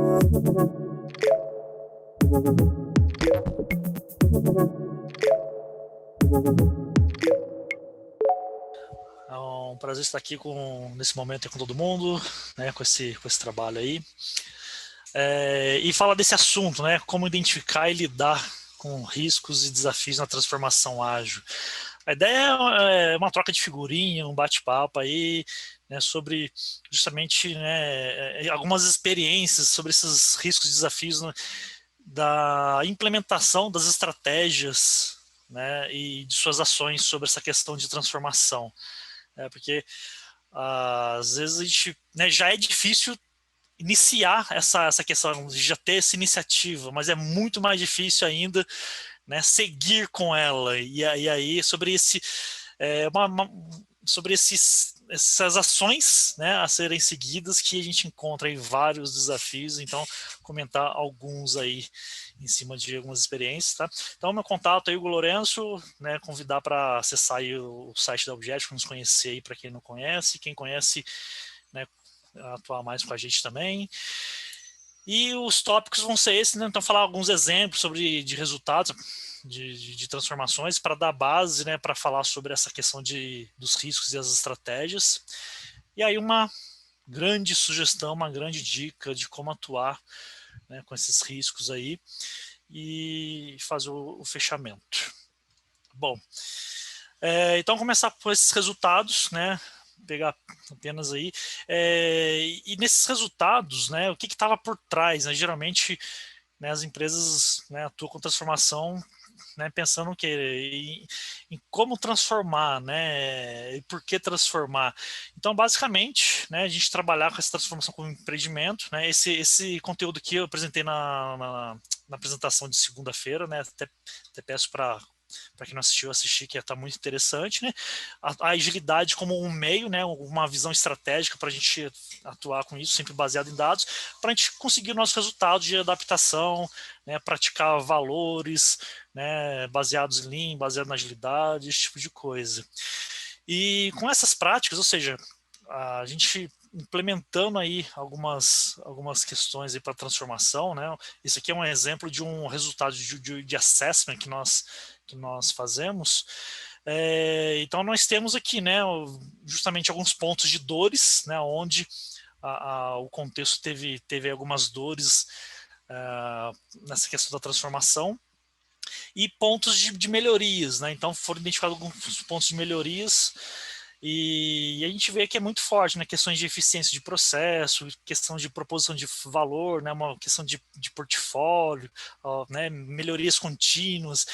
É um prazer estar aqui nesse momento com todo mundo, né, com esse trabalho aí. E falar desse assunto, né, como identificar e lidar com riscos e desafios na transformação ágil. A ideia é uma troca de figurinha, um bate-papo aí, né, sobre justamente, né, algumas experiências sobre esses riscos e desafios, né, da implementação das estratégias, né, e de suas ações sobre essa questão de transformação. Porque às vezes a gente, né, já é difícil iniciar essa questão de já ter essa iniciativa, mas é muito mais difícil ainda, né, seguir com ela. E aí sobre sobre essas ações, né, a serem seguidas, que a gente encontra aí vários desafios. Então, comentar alguns aí em cima de algumas experiências, tá? Então, meu contato aí, Hugo Lourenço, né, convidar para acessar aí o site da Objetivo, nos conhecer aí para quem não conhece, quem conhece, né, atuar mais com a gente também. E os tópicos vão ser esses, né? Então, falar alguns exemplos de resultados, de transformações, para dar base, né, para falar sobre essa questão dos riscos e as estratégias. E aí uma grande sugestão, uma grande dica de como atuar, né, com esses riscos aí e fazer o fechamento. Bom, então começar por esses resultados, né, pegar apenas aí, e nesses resultados, né, o que estava por trás, né? Geralmente, né, as empresas, né, atuam com transformação, né, pensando o quê? Em como transformar, né, e por que transformar. Então, basicamente, né, a gente trabalhar com essa transformação como empreendimento, né, esse conteúdo que eu apresentei na apresentação de segunda-feira, né, até peço para quem não assistiu, assistir, que está muito interessante, né? A agilidade como um meio, né? Uma visão estratégica para a gente atuar com isso, sempre baseado em dados, para a gente conseguir nossos resultados de adaptação, né? Praticar valores, né? Baseados em Lean, baseado na agilidade, esse tipo de coisa. E com essas práticas, ou seja, a gente implementando aí algumas questões aí para transformação, né? Isso aqui é um exemplo de um resultado de assessment que nós fazemos. Então nós temos aqui, né, justamente alguns pontos de dores, né, onde o contexto teve algumas dores nessa questão da transformação, e pontos de melhorias, né? Então foram identificados alguns pontos de melhorias. E a gente vê que é muito forte, né? Questões de eficiência de processo, questão de proposição de valor, né? Uma questão de portfólio, né? Melhorias contínuas,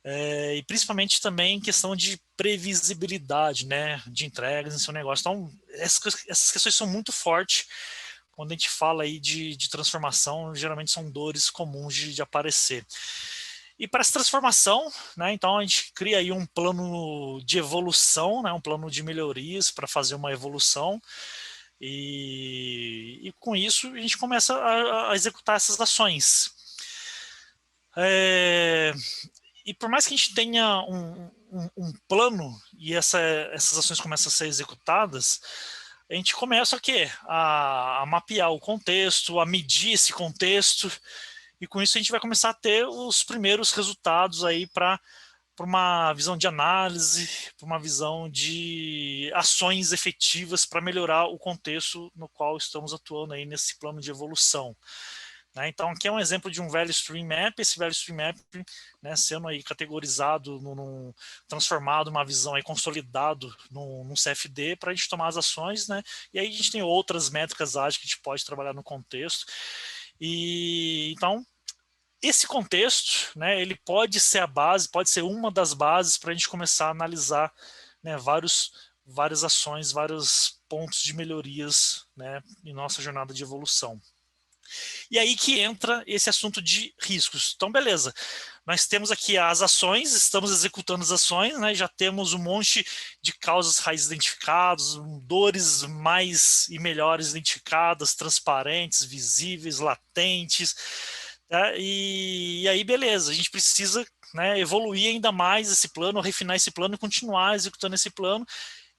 e principalmente também questão de previsibilidade, né? De entregas em seu negócio. Então, essas questões são muito fortes quando a gente fala aí de transformação. Geralmente são dores comuns de aparecer. E para essa transformação, né, então a gente cria aí um plano de evolução, né, um plano de melhorias para fazer uma evolução, e com isso a gente começa a executar essas ações. E por mais que a gente tenha um plano e essas ações começam a ser executadas, a gente começa a mapear o contexto, a medir esse contexto, e com isso a gente vai começar a ter os primeiros resultados aí para uma visão de análise, para uma visão de ações efetivas para melhorar o contexto no qual estamos atuando aí nesse plano de evolução. Né? Então, aqui é um exemplo de um Value Stream Map, esse Value Stream Map, né, sendo aí categorizado, transformado numa visão aí, consolidado num CFD para a gente tomar as ações, né? E aí a gente tem outras métricas ágeis que a gente pode trabalhar no contexto. E então, esse contexto, né, ele pode ser a base, pode ser uma das bases para a gente começar a analisar, né, várias ações, vários pontos de melhorias, né, em nossa jornada de evolução. E aí que entra esse assunto de riscos. Então, beleza, nós temos aqui as ações, estamos executando as ações, né, já temos um monte de causas raízes identificadas, dores mais e melhores identificadas, transparentes, visíveis, latentes, né, e aí beleza, a gente precisa, né, evoluir ainda mais esse plano, refinar esse plano e continuar executando esse plano,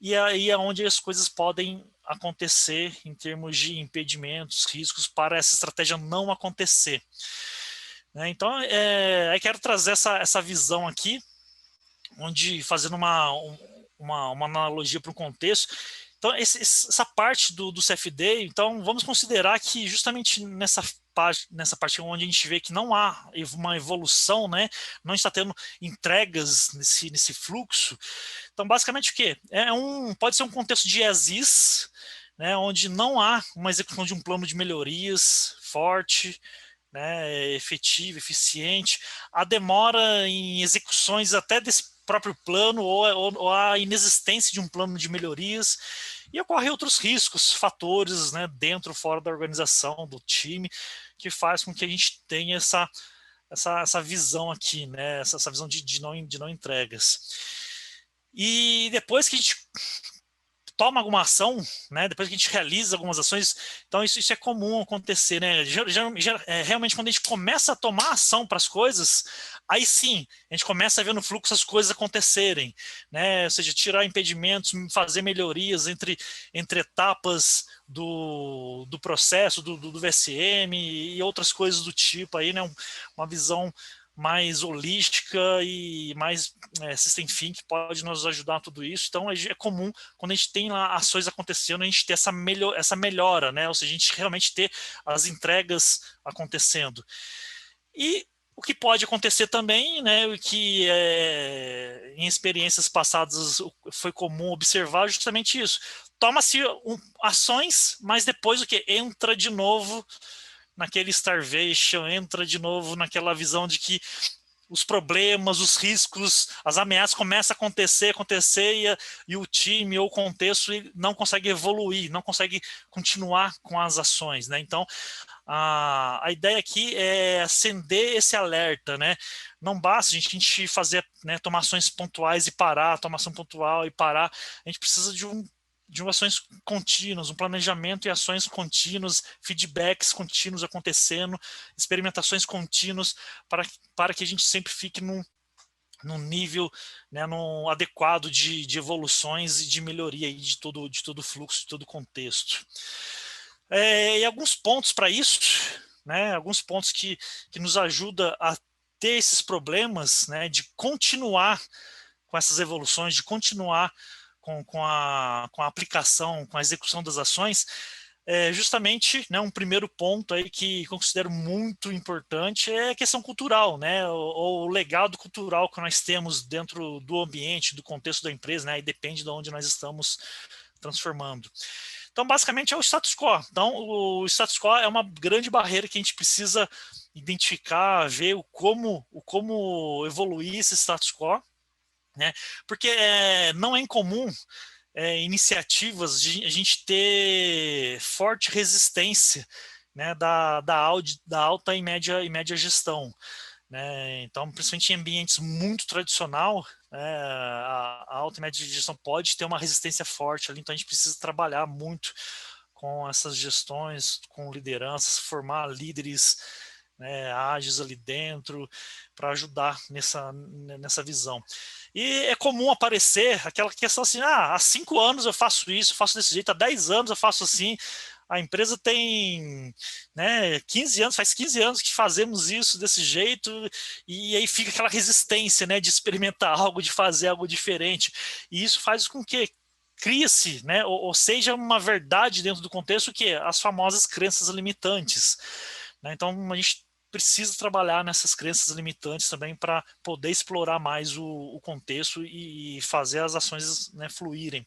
e aí é onde as coisas podem acontecer em termos de impedimentos, riscos, para essa estratégia não acontecer. Né? Então, aí quero trazer essa visão aqui, onde, fazendo uma analogia para o contexto, então essa parte do CFD, então vamos considerar que justamente nessa parte onde a gente vê que não há uma evolução, né, não está tendo entregas nesse fluxo, então basicamente o quê? Pode ser um contexto de as-is, né, onde não há uma execução de um plano de melhorias forte, né, efetivo, eficiente, a demora em execuções até desse próprio plano ou a inexistência de um plano de melhorias, e ocorrem outros riscos, fatores, né, dentro ou fora da organização, do time, que faz com que a gente tenha essa visão aqui, né, essa visão de não entregas. E depois que a gente toma alguma ação, né, depois que a gente realiza algumas ações, então isso é comum acontecer, né, realmente quando a gente começa a tomar ação para as coisas, aí sim, a gente começa a ver no fluxo as coisas acontecerem, né, ou seja, tirar impedimentos, fazer melhorias entre etapas do processo, do VSM e outras coisas do tipo aí, né, uma visão mais holística e mais system think pode nos ajudar a tudo isso. Então é comum quando a gente tem lá ações acontecendo, a gente ter essa melhora, né? Ou seja, a gente realmente ter as entregas acontecendo. E o que pode acontecer também, né, o que em experiências passadas foi comum observar justamente isso. Toma-se ações, mas depois o que? Entra de novo naquele starvation, entra de novo naquela visão de que os problemas, os riscos, as ameaças começam a acontecer e o time ou o contexto não consegue evoluir, não consegue continuar com as ações, né? Então, a ideia aqui é acender esse alerta, né? Não basta a gente fazer, né, tomar ações pontuais e parar, tomar ação pontual e parar. A gente precisa de ações contínuas, um planejamento e ações contínuas, feedbacks contínuos acontecendo, experimentações contínuas para que a gente sempre fique num nível, né, num adequado de evoluções e de melhoria aí de todo o fluxo, de todo o contexto. E alguns pontos para isso, né, alguns pontos que nos ajudam a ter esses problemas, né, de continuar com essas evoluções, de continuar com a aplicação, com a execução das ações, justamente, né, um primeiro ponto aí que considero muito importante é a questão cultural, né, o legado cultural que nós temos dentro do ambiente, do contexto da empresa, né, e depende de onde nós estamos transformando. Então, basicamente, é o status quo. Então, o status quo é uma grande barreira que a gente precisa identificar, ver como evoluir esse status quo, né? Porque não é incomum iniciativas de a gente ter forte resistência, né, da alta e média gestão, né? Então, principalmente em ambientes muito tradicional, a alta e média gestão pode ter uma resistência forte ali, então a gente precisa trabalhar muito com essas gestões, com lideranças, formar líderes, né, ágeis ali dentro, para ajudar nessa visão. E é comum aparecer aquela questão assim, há 5 anos eu faço isso, faço desse jeito, há 10 anos eu faço assim, a empresa tem, né, 15 anos, faz 15 anos que fazemos isso desse jeito, e aí fica aquela resistência, né, de experimentar algo, de fazer algo diferente, e isso faz com que cria-se, né, ou seja, uma verdade dentro do contexto que é as famosas crenças limitantes, né? Então a gente precisa trabalhar nessas crenças limitantes também para poder explorar mais o contexto e fazer as ações, né, fluírem.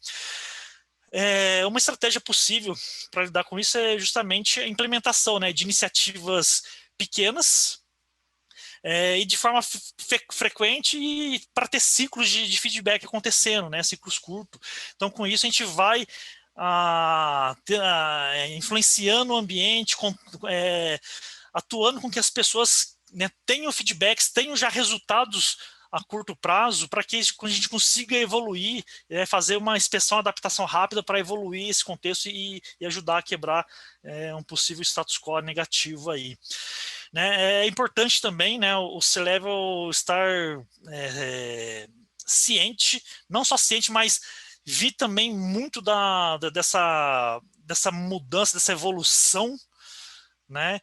Uma estratégia possível para lidar com isso é justamente a implementação, né, de iniciativas pequenas e de forma frequente e para ter ciclos de feedback acontecendo, né, ciclos curtos. Então, com isso, a gente vai influenciando o ambiente, atuando com que as pessoas, né, tenham feedbacks, tenham já resultados a curto prazo, para que a gente consiga evoluir, fazer uma inspeção, adaptação rápida para evoluir esse contexto e ajudar a quebrar um possível status quo negativo aí. Né? É importante também, né, o C-Level estar ciente, não só ciente, mas Vi também muito dessa mudança, dessa evolução, né?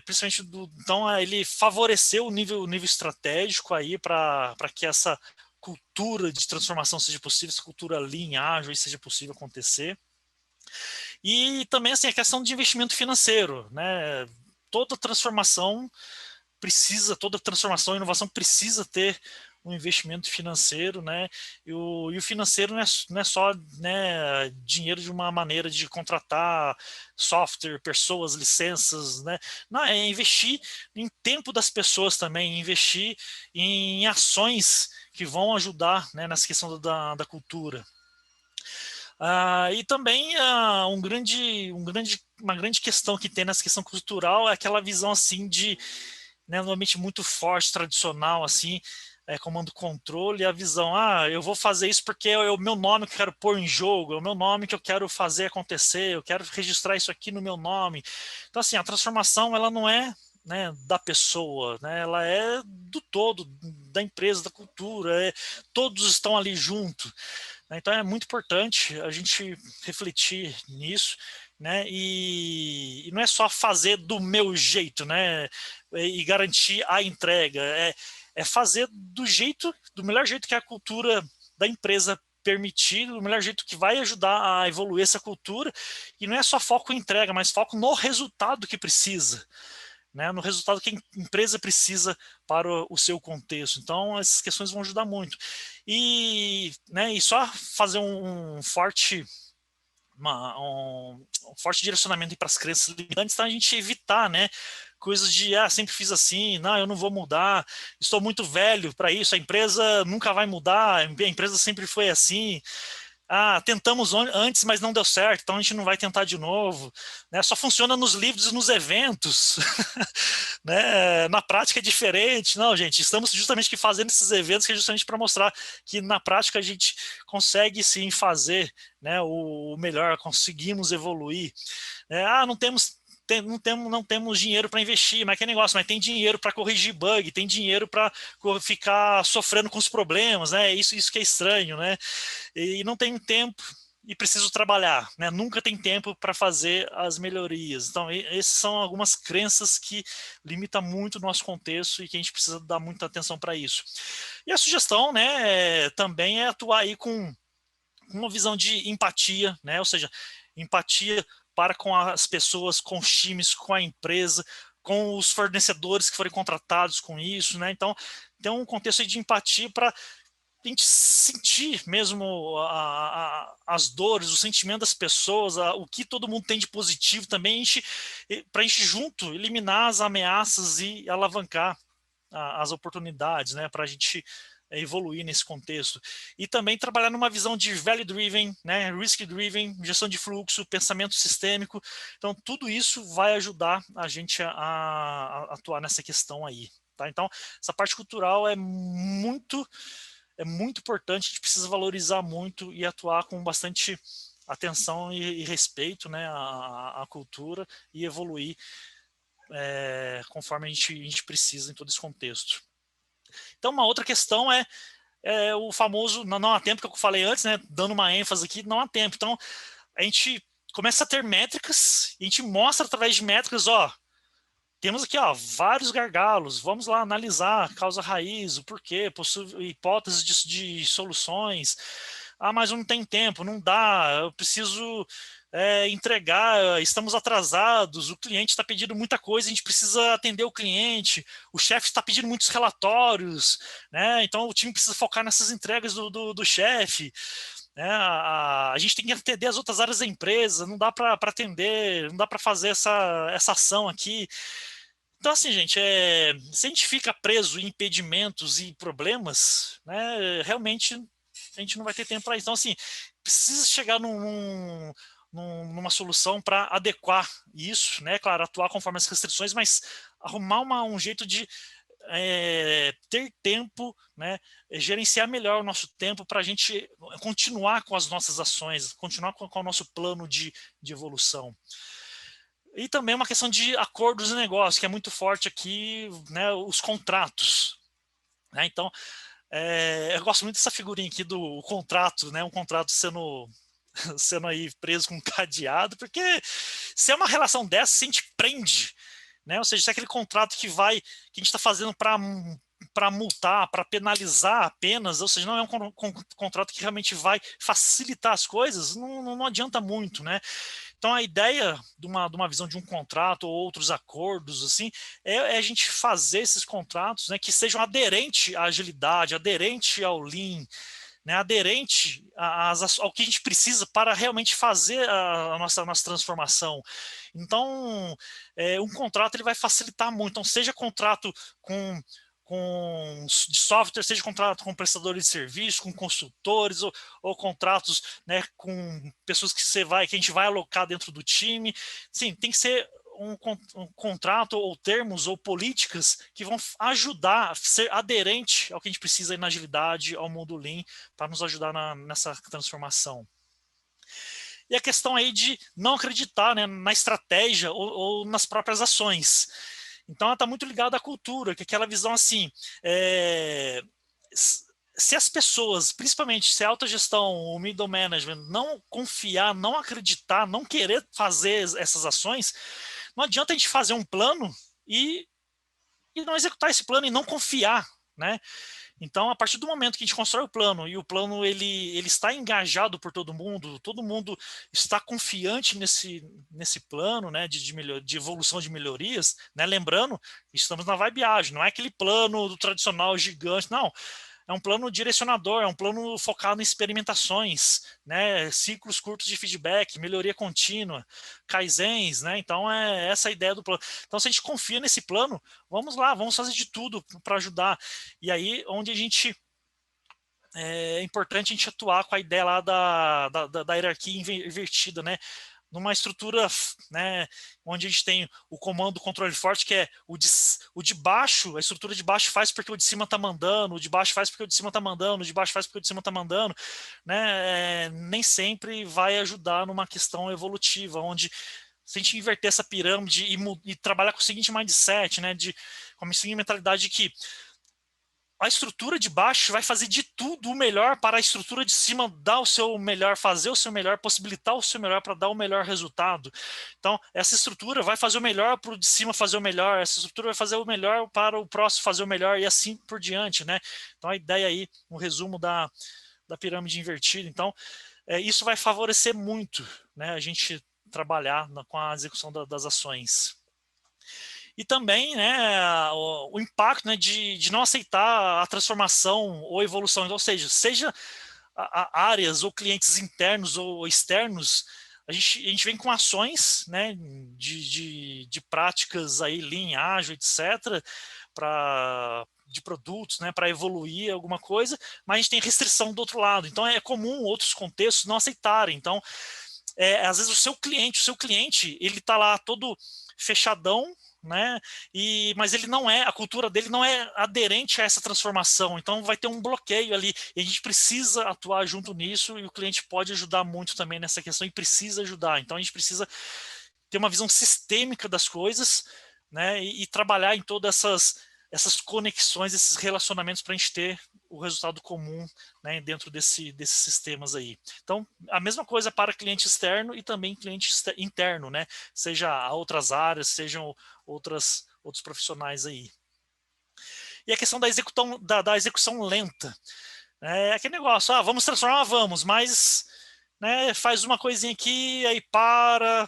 Principalmente então ele favoreceu o nível estratégico aí para que essa cultura de transformação seja possível, essa cultura lean, ágil, seja possível acontecer. E também assim a questão de investimento financeiro, né? Toda transformação toda transformação e inovação precisa ter um investimento financeiro, né? E o financeiro não é só, né, dinheiro de uma maneira de contratar software, pessoas, licenças, né? Não, é investir em tempo das pessoas também, investir em ações que vão ajudar, né, nessa questão da cultura. E também uma grande questão que tem nessa questão cultural é aquela visão assim de, né, normalmente muito forte, tradicional, assim, comando controle, e a visão, eu vou fazer isso porque é o meu nome que eu quero pôr em jogo, é o meu nome que eu quero fazer acontecer, eu quero registrar isso aqui no meu nome. Então, assim, a transformação, ela não é, né, da pessoa, né, ela é do todo, da empresa, da cultura, todos estão ali junto, né. Então é muito importante a gente refletir nisso, né? E não é só fazer do meu jeito, né? E garantir a entrega, é fazer do melhor jeito que a cultura da empresa permitir, do melhor jeito que vai ajudar a evoluir essa cultura, e não é só foco em entrega, mas foco no resultado que precisa, né, no resultado que a empresa precisa para o seu contexto. Então, essas questões vão ajudar muito. E só fazer um forte direcionamento para as crenças limitantes, então a gente evitar, né, coisas de, sempre fiz assim, não, eu não vou mudar, estou muito velho para isso, a empresa nunca vai mudar, a empresa sempre foi assim. Tentamos antes, mas não deu certo, então a gente não vai tentar de novo, né? Só funciona nos livros e nos eventos, né? Na prática é diferente. Não, gente, estamos justamente aqui fazendo esses eventos que é justamente para mostrar que na prática a gente consegue sim fazer, né, o melhor, conseguimos evoluir. Não temos não temos dinheiro para investir, mas que negócio, mas tem dinheiro para corrigir bug, tem dinheiro para ficar sofrendo com os problemas, né? Isso que é estranho, né? E não tenho tempo e preciso trabalhar, né? Nunca tem tempo para fazer as melhorias. Então, essas são algumas crenças que limitam muito o nosso contexto e que a gente precisa dar muita atenção para isso. E a sugestão, né, também é atuar aí com uma visão de empatia, né? Ou seja, empatia para com as pessoas, com os times, com a empresa, com os fornecedores que forem contratados com isso, né? Então, tem um contexto de empatia para a gente sentir mesmo as dores, o sentimento das pessoas, o que todo mundo tem de positivo também, para a gente junto eliminar as ameaças e alavancar as oportunidades, né, para a gente evoluir nesse contexto. E também trabalhar numa visão de value-driven, né, risk-driven, gestão de fluxo, pensamento sistêmico. Então, tudo isso vai ajudar a gente a atuar nessa questão aí. Tá? Então, essa parte cultural é muito importante, a gente precisa valorizar muito e atuar com bastante atenção e respeito, né, à cultura e evoluir conforme a gente precisa em todo esse contexto. Então, uma outra questão é o famoso não há tempo, que eu falei antes, né, dando uma ênfase aqui, não há tempo. Então, a gente começa a ter métricas, e a gente mostra através de métricas, temos aqui vários gargalos, vamos lá analisar a causa raiz, o porquê, hipóteses de soluções. Mas eu não tenho tempo, não dá, eu preciso entregar, estamos atrasados, o cliente está pedindo muita coisa, a gente precisa atender o cliente, o chefe está pedindo muitos relatórios, né? Então o time precisa focar nessas entregas do chefe. A gente tem que atender as outras áreas da empresa, não dá para atender, não dá para fazer essa ação aqui. Então, assim, gente, se a gente fica preso em impedimentos e problemas, né, realmente a gente não vai ter tempo para isso. Então, assim, precisa chegar numa solução para adequar isso, né? Claro, atuar conforme as restrições, mas arrumar um jeito de ter tempo, né? Gerenciar melhor o nosso tempo para a gente continuar com as nossas ações, continuar com o nosso plano de evolução. E também uma questão de acordos de negócio, que é muito forte aqui, né, os contratos. Né? Então, Eu gosto muito dessa figurinha aqui do contrato, né? Um contrato sendo aí preso com um cadeado, porque se é uma relação dessa, se a gente prende, né? Ou seja, se é aquele contrato que a gente está fazendo para multar, para penalizar apenas, ou seja, não é um contrato que realmente vai facilitar as coisas, não adianta muito, né? Então a ideia de uma visão de um contrato ou outros acordos assim é a gente fazer esses contratos, né, que sejam aderentes à agilidade, aderente ao Lean, né, aderente ao que a gente precisa para realmente fazer a nossa transformação. Então, um contrato ele vai facilitar muito. Então, seja contrato de software, seja contrato com prestadores de serviço, com consultores, ou contratos, né, com pessoas que a gente vai alocar dentro do time. Sim, tem que ser um contrato ou termos ou políticas que vão ajudar a ser aderente ao que a gente precisa na agilidade, ao mundo Lean, para nos ajudar nessa transformação. E a questão aí de não acreditar, né, na estratégia ou nas próprias ações. Então ela está muito ligada à cultura, que é aquela visão assim, se as pessoas, principalmente se a autogestão, o middle management, não confiar, não acreditar, não querer fazer essas ações, não adianta a gente fazer um plano e não executar esse plano e não confiar, né? Então, a partir do momento que a gente constrói o plano e o plano ele está engajado por todo mundo está confiante nesse plano, né, de evolução de melhorias, né? Lembrando, estamos na vibe ágil, não é aquele plano do tradicional gigante, não. É um plano direcionador, é um plano focado em experimentações, né, ciclos curtos de feedback, melhoria contínua, kaizens, né? Então é essa a ideia do plano. Então, se a gente confia nesse plano, vamos lá, vamos fazer de tudo para ajudar. E aí, onde a gente é importante a gente atuar com a ideia lá da hierarquia invertida, né? Numa estrutura, né, onde a gente tem o comando do controle forte, que é o de baixo, a estrutura de baixo faz porque o de cima está mandando, o de baixo faz porque o de cima está mandando, o de baixo faz porque o de cima está mandando, né? Nem sempre vai ajudar numa questão evolutiva, onde se a gente inverter essa pirâmide e trabalhar com o seguinte mindset, né, com a seguinte mentalidade de que a estrutura de baixo vai fazer de tudo o melhor para a estrutura de cima dar o seu melhor, fazer o seu melhor, possibilitar o seu melhor para dar o melhor resultado. Então, essa estrutura vai fazer o melhor para o de cima fazer o melhor, essa estrutura vai fazer o melhor para o próximo fazer o melhor e assim por diante, né? Então, a ideia aí, um resumo da pirâmide invertida. Então, isso vai favorecer muito, né, a gente trabalhar com a execução das ações. E também, né, o impacto, né, de não aceitar a transformação ou evolução, ou seja áreas ou clientes internos ou externos, a gente vem com ações, né, de práticas aí, Lean, ágil, etc., de produtos, né, para evoluir alguma coisa, mas a gente tem restrição do outro lado. Então é comum outros contextos não aceitarem. Então, às vezes o seu cliente, ele está lá todo fechadão, né? Mas ele não a cultura dele não é aderente a essa transformação, então vai ter um bloqueio ali, e a gente precisa atuar junto nisso, e o cliente pode ajudar muito também nessa questão, e precisa ajudar, então a gente precisa ter uma visão sistêmica das coisas, né? E trabalhar em todas essas conexões, esses relacionamentos para a gente ter o resultado comum, né, dentro desses sistemas aí. Então, a mesma coisa para cliente externo e também cliente interno, né? Seja outras áreas, sejam outros profissionais aí. E a questão da execução lenta. É aquele negócio, vamos transformar, vamos, mas, né, faz uma coisinha aqui, aí para,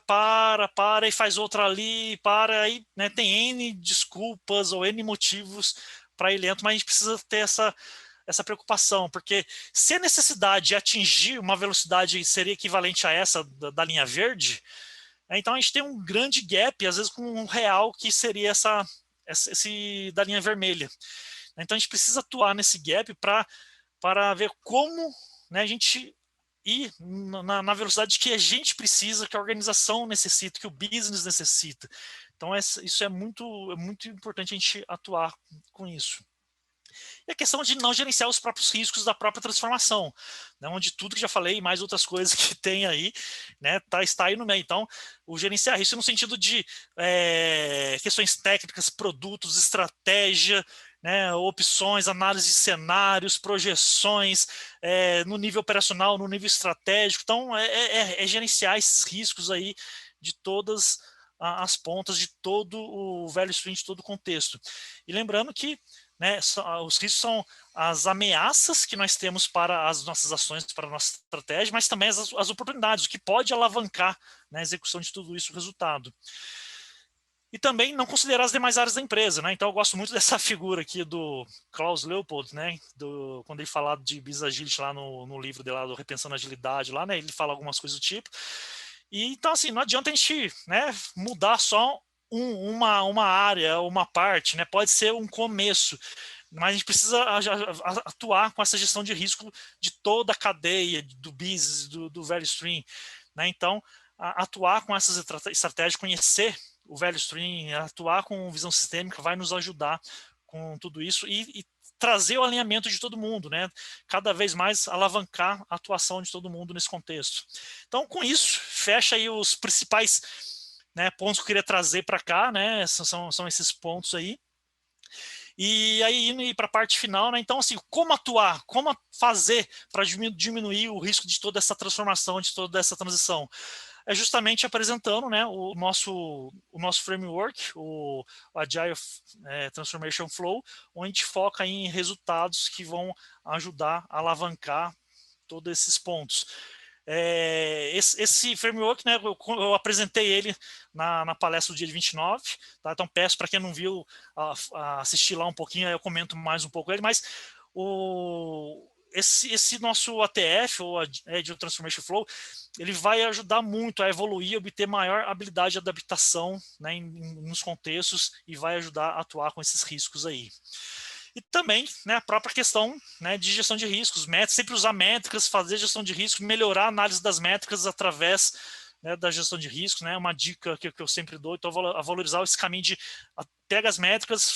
e faz outra ali, aí, né, tem N desculpas ou N motivos para ir lento, mas a gente precisa ter essa preocupação, porque se a necessidade de atingir uma velocidade seria equivalente a essa da linha verde, então a gente tem um grande gap, às vezes com um real, que seria esse da linha vermelha. Então a gente precisa atuar nesse gap para ver como, né, a gente ir na velocidade que a gente precisa, que a organização necessita, que o business necessita. Então isso é muito importante a gente atuar com isso. E a questão de não gerenciar os próprios riscos da própria transformação, né, onde tudo que já falei, mais outras coisas que tem aí, né, está aí no meio. Então, o gerenciar risco no sentido de questões técnicas, produtos, estratégia, né, opções, análise de cenários, projeções, no nível operacional, no nível estratégico. Então, é gerenciar esses riscos aí de todas as pontas, de todo o value stream, de todo o contexto. E lembrando que, né, os riscos são as ameaças que nós temos para as nossas ações, para a nossa estratégia, mas também as oportunidades, o que pode alavancar, né, a execução de tudo isso, o resultado. E também não considerar as demais áreas da empresa, né? Então eu gosto muito dessa figura aqui do Klaus Leopold, né? quando ele fala de Business Agility lá no livro dele, lá, do Repensando a Agilidade, lá, né? Ele fala algumas coisas do tipo. E então, assim, não adianta a gente, né, mudar só uma área, uma parte, né? Pode ser um começo, mas a gente precisa atuar com essa gestão de risco de toda a cadeia do business, do value stream, né? Então, atuar com essas estratégias, conhecer o value stream, atuar com visão sistêmica vai nos ajudar com tudo isso e trazer o alinhamento de todo mundo, né? Cada vez mais alavancar a atuação de todo mundo nesse contexto. Então, com isso, fecha aí os principais, né, pontos que eu queria trazer para cá, né? São esses pontos aí. E aí, indo para a parte final, né? Então, assim, como atuar, como fazer para diminuir o risco de toda essa transformação, de toda essa transição? É justamente apresentando, né, o nosso framework, o Agile Transformation Flow, onde a gente foca em resultados que vão ajudar a alavancar todos esses pontos. Esse framework, né, eu apresentei ele na palestra do dia de 29, tá? Então peço para quem não viu assistir lá um pouquinho, aí eu comento mais um pouco ele, mas esse nosso ATF, ou Agile Transformation Flow, ele vai ajudar muito a evoluir, obter maior habilidade de adaptação, né, nos contextos, e vai ajudar a atuar com esses riscos aí. E também, né, a própria questão, né, de gestão de riscos, sempre usar métricas, fazer gestão de risco, melhorar a análise das métricas através, né, da gestão de risco, né, uma dica que eu sempre dou. Então, a valorizar esse caminho de pega as métricas,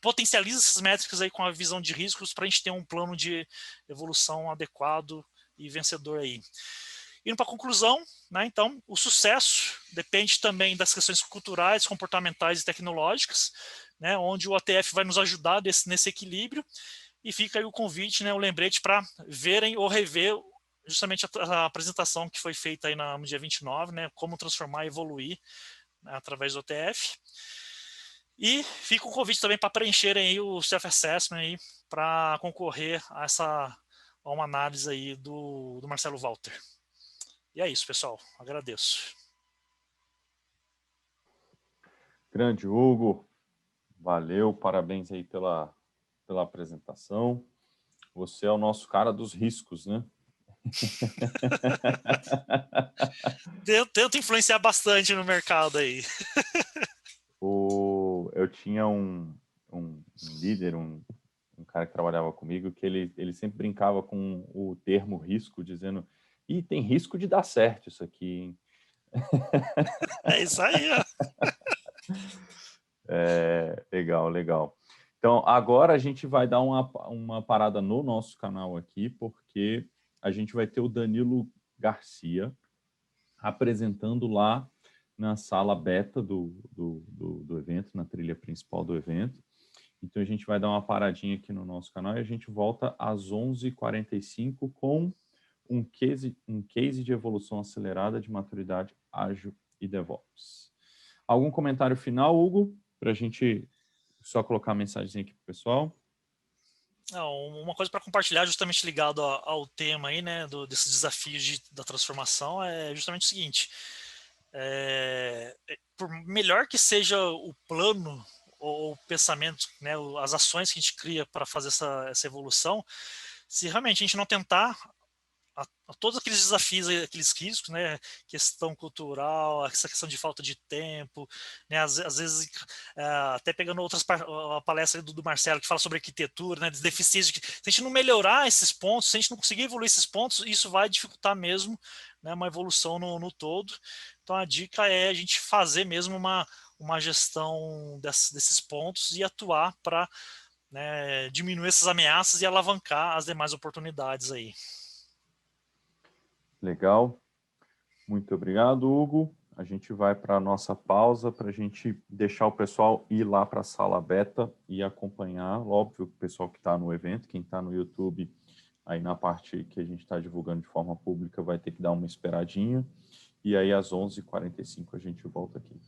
potencializa essas métricas aí com a visão de riscos para a gente ter um plano de evolução adequado e vencedor aí. Indo para a conclusão, né, então, o sucesso depende também das questões culturais, comportamentais e tecnológicas, né, onde o ATF vai nos ajudar nesse equilíbrio, e fica aí o convite, né, o lembrete para verem ou rever justamente a apresentação que foi feita aí no dia 29, né, como transformar e evoluir, né, através do ATF. E fica o convite também para preencherem aí o self-assessment para concorrer a uma análise aí do Marcelo Walter. E é isso, pessoal. Agradeço. Grande Hugo, valeu, parabéns aí pela apresentação. Você é o nosso cara dos riscos, né? Tento influenciar bastante no mercado aí. Eu tinha um líder, um cara que trabalhava comigo, que ele sempre brincava com o termo risco, dizendo: "Ih, tem risco de dar certo isso aqui, hein?" É isso aí, ó. Legal, legal. Então, agora a gente vai dar uma parada no nosso canal aqui, porque a gente vai ter o Danilo Garcia apresentando lá na sala beta do evento, na trilha principal do evento. Então, a gente vai dar uma paradinha aqui no nosso canal e a gente volta às 11h45 com um case de evolução acelerada de maturidade ágil e DevOps. Algum comentário final, Hugo, para a gente só colocar a mensagem aqui para o pessoal? Uma coisa para compartilhar, justamente ligado ao tema aí, né, desses desafios da transformação, é justamente o seguinte: por melhor que seja o plano ou o pensamento, né, as ações que a gente cria para fazer essa evolução, se realmente a gente não tentar a todos aqueles desafios, aqueles riscos, né, questão cultural, essa questão de falta de tempo, né, às vezes até pegando a palestra do Marcelo que fala sobre arquitetura, né, deficiência, se a gente não melhorar esses pontos, se a gente não conseguir evoluir esses pontos, isso vai dificultar mesmo, né, uma evolução no todo. Então a dica é a gente fazer mesmo uma gestão desses pontos e atuar para, né, diminuir essas ameaças e alavancar as demais oportunidades aí. Legal. Muito obrigado, Hugo. a gente vai para a nossa pausa para a gente deixar o pessoal ir lá para a sala beta e acompanhar. Óbvio, o pessoal que está no evento, quem está no YouTube, aí na parte que a gente está divulgando de forma pública, vai ter que dar uma esperadinha. E aí, às 11h45, a gente volta aqui.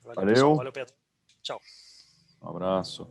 Valeu, pessoal. Valeu, Pedro. Tchau. Um abraço.